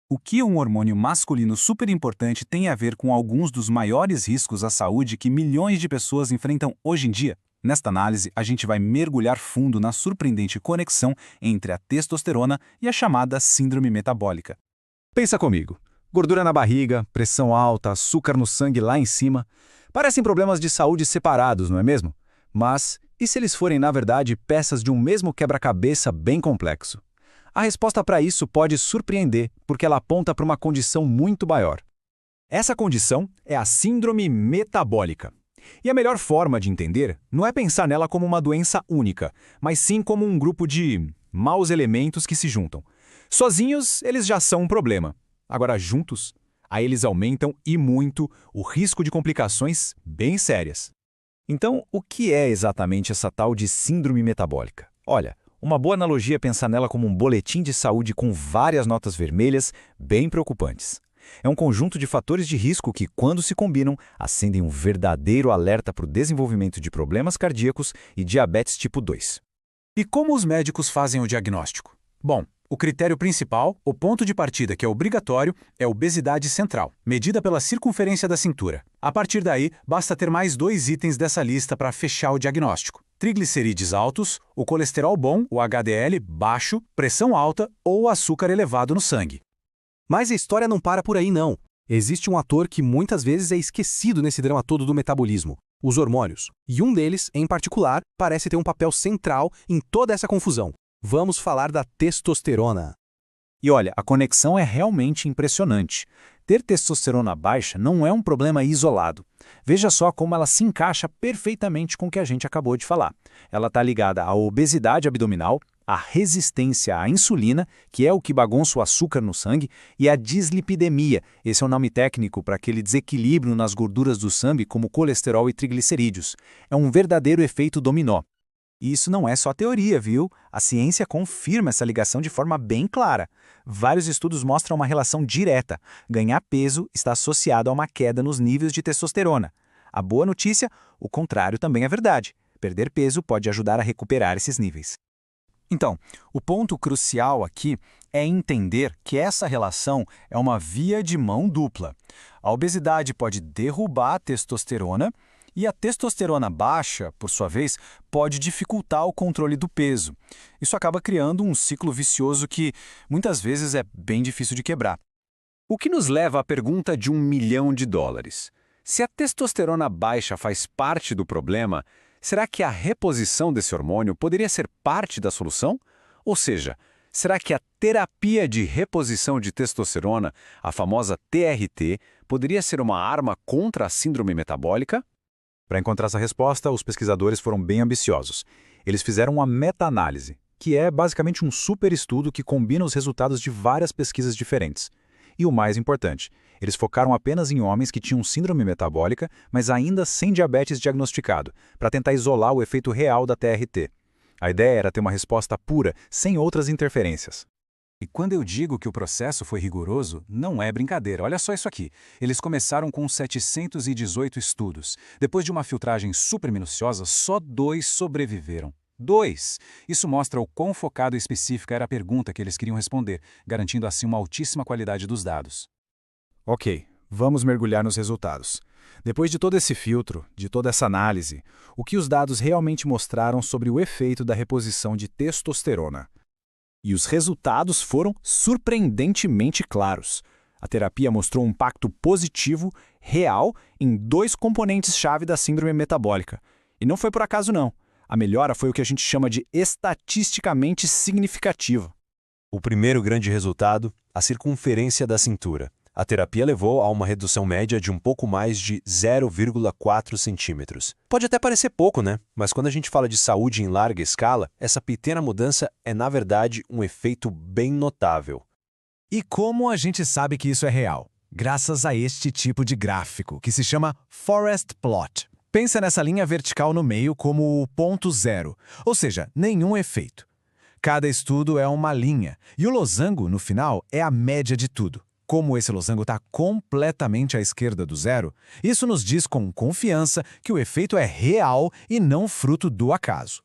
O que um hormônio masculino super importante tem a ver com alguns dos maiores riscos à saúde que milhões de pessoas enfrentam hoje em dia? Nesta análise, a gente vai mergulhar fundo na surpreendente conexão entre a testosterona e a chamada síndrome metabólica. Pensa comigo. Gordura na barriga, pressão alta, açúcar no sangue lá em cima. Parecem problemas de saúde separados, não é mesmo? Mas, e se eles forem, na verdade, peças de um mesmo quebra-cabeça bem complexo? A resposta para isso pode surpreender, porque ela aponta para uma condição muito maior. Essa condição é a síndrome metabólica. E a melhor forma de entender não é pensar nela como uma doença única, mas sim como um grupo de maus elementos que se juntam. Sozinhos, eles já são um problema. Agora, juntos, aí eles aumentam e muito o risco de complicações bem sérias. Então, o que é exatamente essa tal de síndrome metabólica? Olha, uma boa analogia é pensar nela como um boletim de saúde com várias notas vermelhas bem preocupantes. É um conjunto de fatores de risco que, quando se combinam, acendem um verdadeiro alerta para o desenvolvimento de problemas cardíacos e diabetes tipo 2. E como os médicos fazem o diagnóstico? Bom, o critério principal, o ponto de partida que é obrigatório, é a obesidade central, medida pela circunferência da cintura. A partir daí, basta ter mais 2 itens dessa lista para fechar o diagnóstico: triglicerídeos altos, o colesterol bom, o HDL baixo, pressão alta ou açúcar elevado no sangue. Mas a história não para por aí, não. Existe um ator que muitas vezes é esquecido nesse drama todo do metabolismo: os hormônios. E um deles, em particular, parece ter um papel central em toda essa confusão. Vamos falar da testosterona. E olha, a conexão é realmente impressionante. Ter testosterona baixa não é um problema isolado. Veja só como ela se encaixa perfeitamente com o que a gente acabou de falar. Ela está ligada à obesidade abdominal, à resistência à insulina, que é o que bagunça o açúcar no sangue, e à dislipidemia. Esse é o nome técnico para aquele desequilíbrio nas gorduras do sangue, como colesterol e triglicerídeos. É um verdadeiro efeito dominó. E isso não é só teoria, viu? A ciência confirma essa ligação de forma bem clara. Vários estudos mostram uma relação direta. Ganhar peso está associado a uma queda nos níveis de testosterona. A boa notícia, o contrário também é verdade. Perder peso pode ajudar a recuperar esses níveis. Então, o ponto crucial aqui é entender que essa relação é uma via de mão dupla. A obesidade pode derrubar a testosterona, e a testosterona baixa, por sua vez, pode dificultar o controle do peso. Isso acaba criando um ciclo vicioso que, muitas vezes, é bem difícil de quebrar. O que nos leva à pergunta de $1 milhão. Se a testosterona baixa faz parte do problema, será que a reposição desse hormônio poderia ser parte da solução? Ou seja, será que a terapia de reposição de testosterona, a famosa TRT, poderia ser uma arma contra a síndrome metabólica? Para encontrar essa resposta, os pesquisadores foram bem ambiciosos. Eles fizeram uma meta-análise, que é basicamente um super estudo que combina os resultados de várias pesquisas diferentes. E o mais importante, eles focaram apenas em homens que tinham síndrome metabólica, mas ainda sem diabetes diagnosticado, para tentar isolar o efeito real da TRT. A ideia era ter uma resposta pura, sem outras interferências. E quando eu digo que o processo foi rigoroso, não é brincadeira. Olha só isso aqui. Eles começaram com 718 estudos. Depois de uma filtragem super minuciosa, só 2 sobreviveram. 2! Isso mostra o quão focado e específica era a pergunta que eles queriam responder, garantindo assim uma altíssima qualidade dos dados. Ok, vamos mergulhar nos resultados. Depois de todo esse filtro, de toda essa análise, o que os dados realmente mostraram sobre o efeito da reposição de testosterona? E os resultados foram surpreendentemente claros. A terapia mostrou um impacto positivo, real, em 2 componentes-chave da síndrome metabólica. E não foi por acaso, não. A melhora foi o que a gente chama de estatisticamente significativa. O primeiro grande resultado, a circunferência da cintura. A terapia levou a uma redução média de um pouco mais de 0,4 centímetros. Pode até parecer pouco, né? Mas quando a gente fala de saúde em larga escala, essa pequena mudança é, na verdade, um efeito bem notável. E como a gente sabe que isso é real? Graças a este tipo de gráfico, que se chama Forest Plot. Pensa nessa linha vertical no meio como o ponto zero, ou seja, nenhum efeito. Cada estudo é uma linha, e o losango, no final, é a média de tudo. Como esse losango está completamente à esquerda do zero, isso nos diz com confiança que o efeito é real e não fruto do acaso.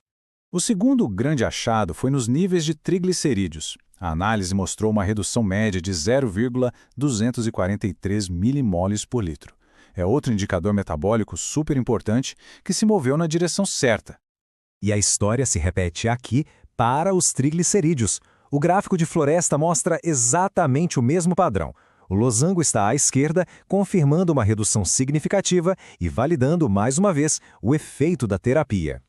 O segundo grande achado foi nos níveis de triglicerídeos. A análise mostrou uma redução média de 0,243 milimoles por litro. É outro indicador metabólico super importante que se moveu na direção certa. E a história se repete aqui para os triglicerídeos. O gráfico de Floresta mostra exatamente o mesmo padrão. O losango está à esquerda, confirmando uma redução significativa e validando mais uma vez o efeito da terapia.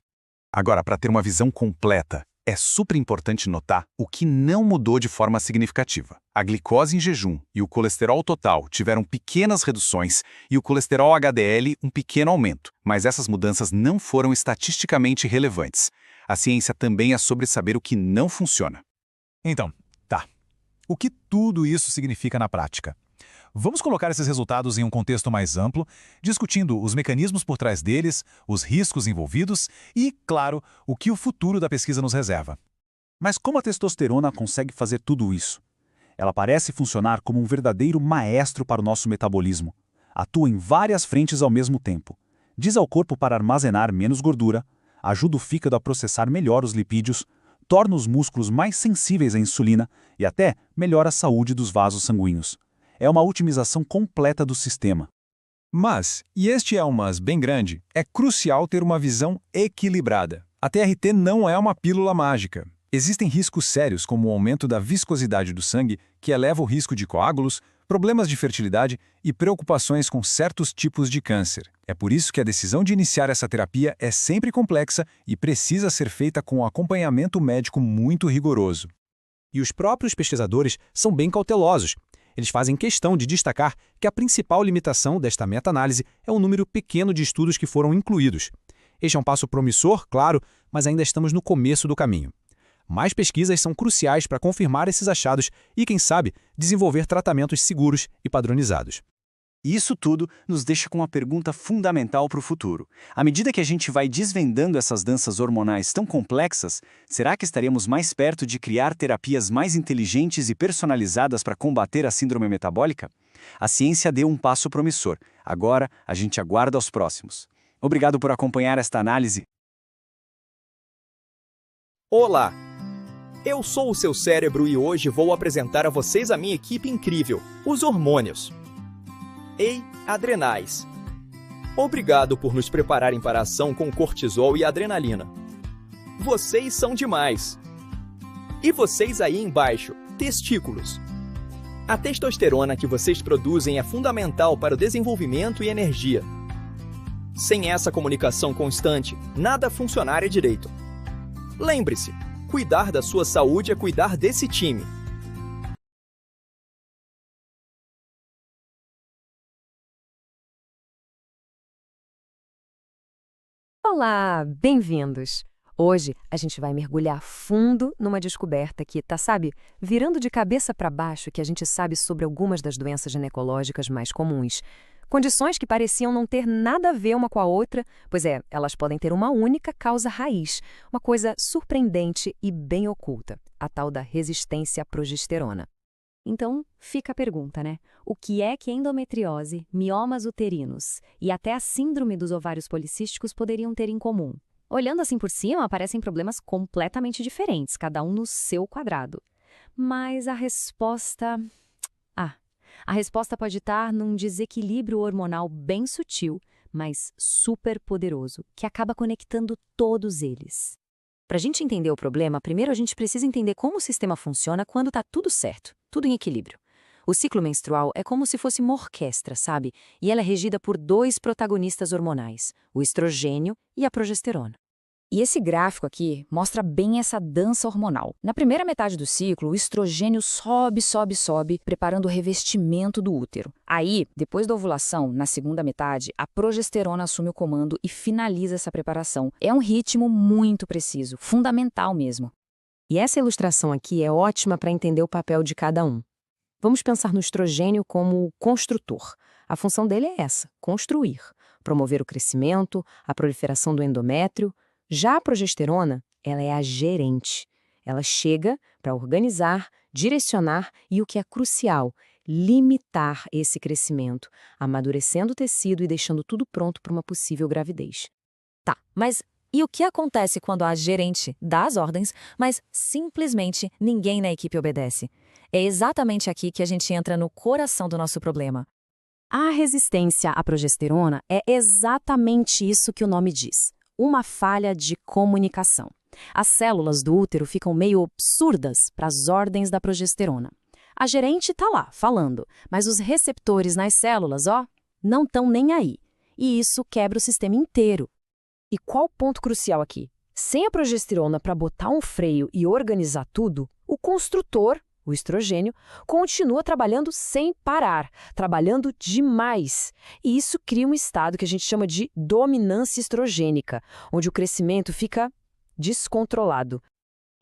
Agora, para ter uma visão completa, é super importante notar o que não mudou de forma significativa. A glicose em jejum e o colesterol total tiveram pequenas reduções e o colesterol HDL um pequeno aumento, mas essas mudanças não foram estatisticamente relevantes. A ciência também é sobre saber o que não funciona. Então, tá. O que tudo isso significa na prática? Vamos colocar esses resultados em um contexto mais amplo, discutindo os mecanismos por trás deles, os riscos envolvidos e, claro, o que o futuro da pesquisa nos reserva. Mas como a testosterona consegue fazer tudo isso? Ela parece funcionar como um verdadeiro maestro para o nosso metabolismo. Atua em várias frentes ao mesmo tempo. Diz ao corpo para armazenar menos gordura, ajuda o fígado a processar melhor os lipídios, torna os músculos mais sensíveis à insulina e até melhora a saúde dos vasos sanguíneos. É uma otimização completa do sistema. Mas, e este é um mas bem grande, é crucial ter uma visão equilibrada. A TRT não é uma pílula mágica. Existem riscos sérios como o aumento da viscosidade do sangue, que eleva o risco de coágulos, problemas de fertilidade e preocupações com certos tipos de câncer. É por isso que a decisão de iniciar essa terapia é sempre complexa e precisa ser feita com um acompanhamento médico muito rigoroso. E os próprios pesquisadores são bem cautelosos. Eles fazem questão de destacar que a principal limitação desta meta-análise é o número pequeno de estudos que foram incluídos. Este é um passo promissor, claro, mas ainda estamos no começo do caminho. Mais pesquisas são cruciais para confirmar esses achados e, quem sabe, desenvolver tratamentos seguros e padronizados. E isso tudo nos deixa com uma pergunta fundamental para o futuro. À medida que a gente vai desvendando essas danças hormonais tão complexas, será que estaremos mais perto de criar terapias mais inteligentes e personalizadas para combater a síndrome metabólica? A ciência deu um passo promissor. Agora, a gente aguarda os próximos. Obrigado por acompanhar esta análise. Olá! Eu sou o seu cérebro e hoje vou apresentar a vocês a minha equipe incrível, os hormônios. Ei, adrenais! Obrigado por nos prepararem para a ação com cortisol e adrenalina. Vocês são demais! E vocês aí embaixo, testículos. A testosterona que vocês produzem é fundamental para o desenvolvimento e energia. Sem essa comunicação constante, nada funcionaria direito. Lembre-se, cuidar da sua saúde é cuidar desse time. Olá, bem-vindos! Hoje a gente vai mergulhar fundo numa descoberta que tá, sabe, virando de cabeça para baixo que a gente sabe sobre algumas das doenças ginecológicas mais comuns. Condições que pareciam não ter nada a ver uma com a outra, pois elas podem ter uma única causa raiz, uma coisa surpreendente e bem oculta, a tal da resistência à progesterona. Então, fica a pergunta, né? O que é que endometriose, miomas uterinos e até a síndrome dos ovários policísticos poderiam ter em comum? Olhando assim por cima, parecem problemas completamente diferentes, cada um no seu quadrado. Mas a resposta pode estar num desequilíbrio hormonal bem sutil, mas super poderoso, que acaba conectando todos eles. Para a gente entender o problema, primeiro a gente precisa entender como o sistema funciona quando está tudo certo, tudo em equilíbrio. O ciclo menstrual é como se fosse uma orquestra, sabe? E ela é regida por dois protagonistas hormonais, o estrogênio e a progesterona. E esse gráfico aqui mostra bem essa dança hormonal. Na primeira metade do ciclo, o estrogênio sobe, preparando o revestimento do útero. Aí, depois da ovulação, na segunda metade, a progesterona assume o comando e finaliza essa preparação. É um ritmo muito preciso, fundamental mesmo. E essa ilustração aqui é ótima para entender o papel de cada um. Vamos pensar no estrogênio como construtor. A função dele é essa, construir, promover o crescimento, a proliferação do endométrio. Já a progesterona, ela é a gerente. Ela chega para organizar, direcionar e, o que é crucial, limitar esse crescimento, amadurecendo o tecido e deixando tudo pronto para uma possível gravidez. Tá, mas E o que acontece quando a gerente dá as ordens, mas simplesmente ninguém na equipe obedece? É exatamente aqui que a gente entra no coração do nosso problema. A resistência à progesterona é exatamente isso que o nome diz: uma falha de comunicação. As células do útero ficam meio surdas para as ordens da progesterona. A gerente está lá, falando, mas os receptores nas células, não estão nem aí. E isso quebra o sistema inteiro. E qual o ponto crucial aqui? Sem a progesterona para botar um freio e organizar tudo, o construtor, o estrogênio, continua trabalhando sem parar, trabalhando demais. E isso cria um estado que a gente chama de dominância estrogênica, onde o crescimento fica descontrolado.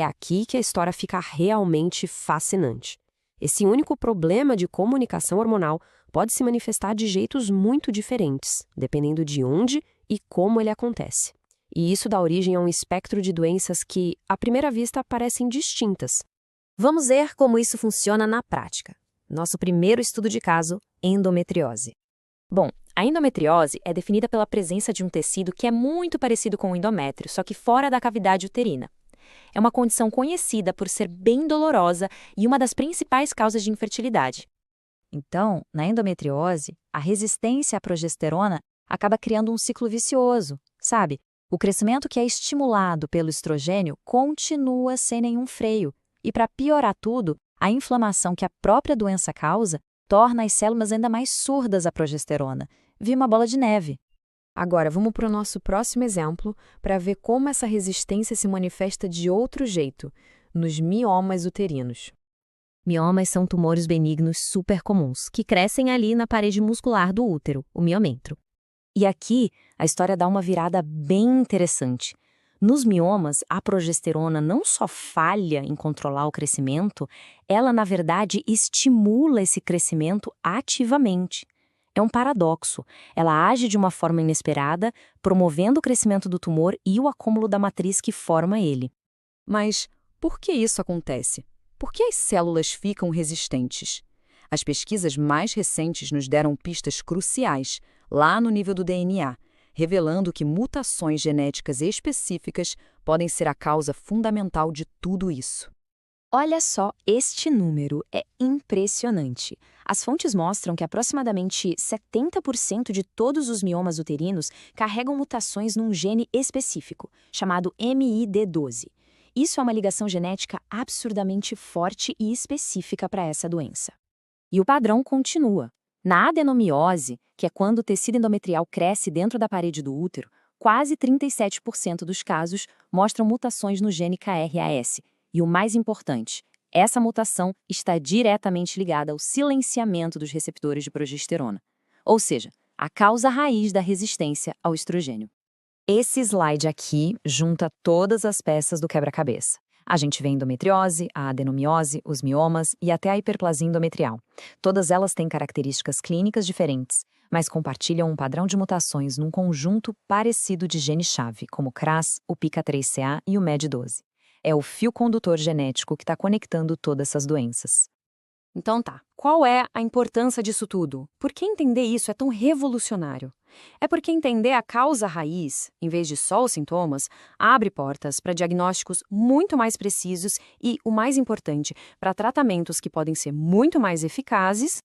É aqui que a história fica realmente fascinante. Esse único problema de comunicação hormonal pode se manifestar de jeitos muito diferentes, dependendo de onde e como ele acontece. E isso dá origem a um espectro de doenças que, à primeira vista, parecem distintas. Vamos ver como isso funciona na prática. Nosso primeiro estudo de caso, endometriose. Bom, a endometriose é definida pela presença de um tecido que é muito parecido com o endométrio, só que fora da cavidade uterina. É uma condição conhecida por ser bem dolorosa e uma das principais causas de infertilidade. Então, na endometriose, a resistência à progesterona acaba criando um ciclo vicioso, sabe? O crescimento que é estimulado pelo estrogênio continua sem nenhum freio. E para piorar tudo, a inflamação que a própria doença causa torna as células ainda mais surdas à progesterona. Vira uma bola de neve. Agora, vamos para o nosso próximo exemplo para ver como essa resistência se manifesta de outro jeito, nos miomas uterinos. Miomas são tumores benignos super comuns, que crescem ali na parede muscular do útero, o miomêntrio. E aqui, a história dá uma virada bem interessante. Nos miomas, a progesterona não só falha em controlar o crescimento, ela, na verdade, estimula esse crescimento ativamente. É um paradoxo. Ela age de uma forma inesperada, promovendo o crescimento do tumor e o acúmulo da matriz que forma ele. Mas por que isso acontece? Por que as células ficam resistentes? As pesquisas mais recentes nos deram pistas cruciais, lá no nível do DNA, revelando que mutações genéticas específicas podem ser a causa fundamental de tudo isso. Olha só, este número é impressionante. As fontes mostram que aproximadamente 70% de todos os miomas uterinos carregam mutações num gene específico, chamado MID12. Isso é uma ligação genética absurdamente forte e específica para essa doença. E o padrão continua. Na adenomiose, que é quando o tecido endometrial cresce dentro da parede do útero, quase 37% dos casos mostram mutações no gene KRAS. E o mais importante, essa mutação está diretamente ligada ao silenciamento dos receptores de progesterona, ou seja, a causa raiz da resistência ao estrogênio. Esse slide aqui junta todas as peças do quebra-cabeça. A gente vê a endometriose, a adenomiose, os miomas e até a hiperplasia endometrial. Todas elas têm características clínicas diferentes, mas compartilham um padrão de mutações num conjunto parecido de gene-chave, como o CRAS, o PICA3CA e o MED12. É o fio condutor genético que está conectando todas essas doenças. Então tá, qual é a importância disso tudo? Por que entender isso é tão revolucionário? É porque entender a causa raiz, em vez de só os sintomas, abre portas para diagnósticos muito mais precisos e, o mais importante, para tratamentos que podem ser muito mais eficazes.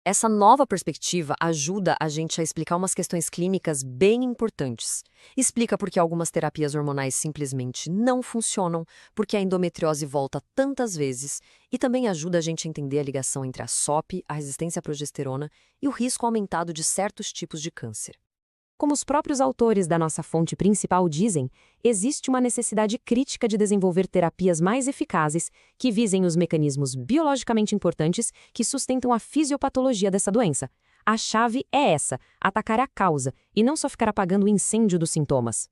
Essa nova perspectiva ajuda a gente a explicar umas questões clínicas bem importantes. Explica por que algumas terapias hormonais simplesmente não funcionam, porque a endometriose volta tantas vezes, e também ajuda a gente a entender a ligação entre a SOP, a resistência à progesterona e o risco aumentado de certos tipos de câncer. Como os próprios autores da nossa fonte principal dizem, existe uma necessidade crítica de desenvolver terapias mais eficazes que visem os mecanismos biologicamente importantes que sustentam a fisiopatologia dessa doença. A chave é essa, atacar a causa, e não só ficar apagando o incêndio dos sintomas.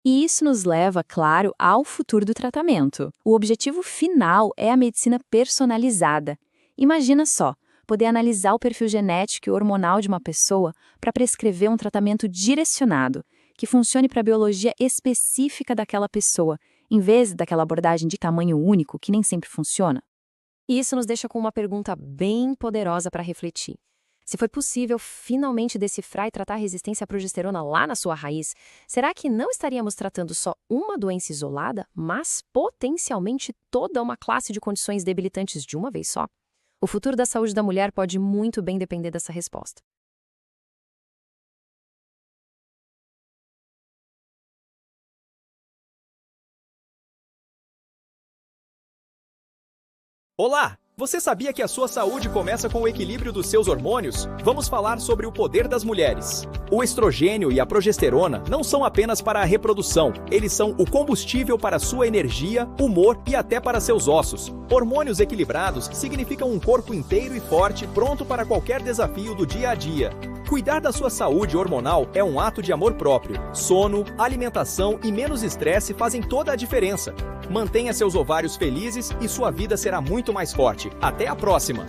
E isso nos leva, claro, ao futuro do tratamento. O objetivo final é a medicina personalizada. Imagina só, poder analisar o perfil genético e hormonal de uma pessoa para prescrever um tratamento direcionado, que funcione para a biologia específica daquela pessoa, em vez daquela abordagem de tamanho único que nem sempre funciona. E isso nos deixa com uma pergunta bem poderosa para refletir. Se foi possível finalmente decifrar e tratar a resistência à progesterona lá na sua raiz, será que não estaríamos tratando só uma doença isolada, mas potencialmente toda uma classe de condições debilitantes de uma vez só? O futuro da saúde da mulher pode muito bem depender dessa resposta. Olá! Você sabia que a sua saúde começa com o equilíbrio dos seus hormônios? Vamos falar sobre o poder das mulheres. O estrogênio e a progesterona não são apenas para a reprodução, eles são o combustível para sua energia, humor e até para seus ossos. Hormônios equilibrados significam um corpo inteiro e forte, pronto para qualquer desafio do dia a dia. Cuidar da sua saúde hormonal é um ato de amor próprio. Sono, alimentação e menos estresse fazem toda a diferença. Mantenha seus ovários felizes e sua vida será muito mais forte. Até a próxima!